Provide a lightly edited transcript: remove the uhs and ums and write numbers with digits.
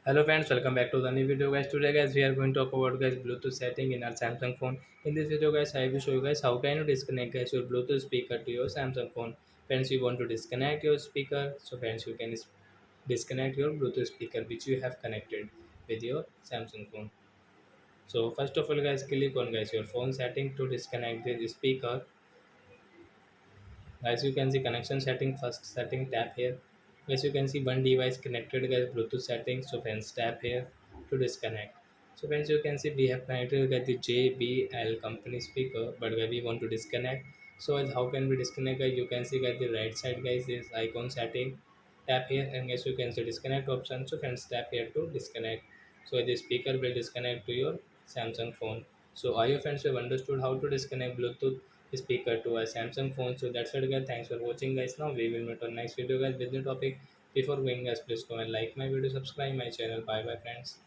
Hello friends, welcome back to the new video guys. Today guys we are going to talk about guys Bluetooth setting in our Samsung phone. In this video guys I will show you guys how can you disconnect guys your Bluetooth speaker to your Samsung phone. Friends, you want to disconnect your speaker, so friends you can disconnect your Bluetooth speaker which you have connected with your Samsung phone. So first of all guys, click on guys your phone setting to disconnect the speaker. As you can see, connection setting, first setting, tap here. As you can see, one device connected guys, Bluetooth settings. So friends, tap here to disconnect. So friends, you can see we have connected guys the JBL company speaker, but when we want to disconnect, so as how can we disconnect guys? You can see guys the right side guys is icon setting. Tap here and guys you can see disconnect option. So friends, tap here to disconnect. So the speaker will disconnect to your Samsung phone. So I hope friends have understood how to disconnect Bluetooth speaker to a Samsung phone. So that's it guys. Thanks for watching guys. Now we will meet on next video guys with new topic. Before going guys, please go and like my video, subscribe my channel. Bye bye friends.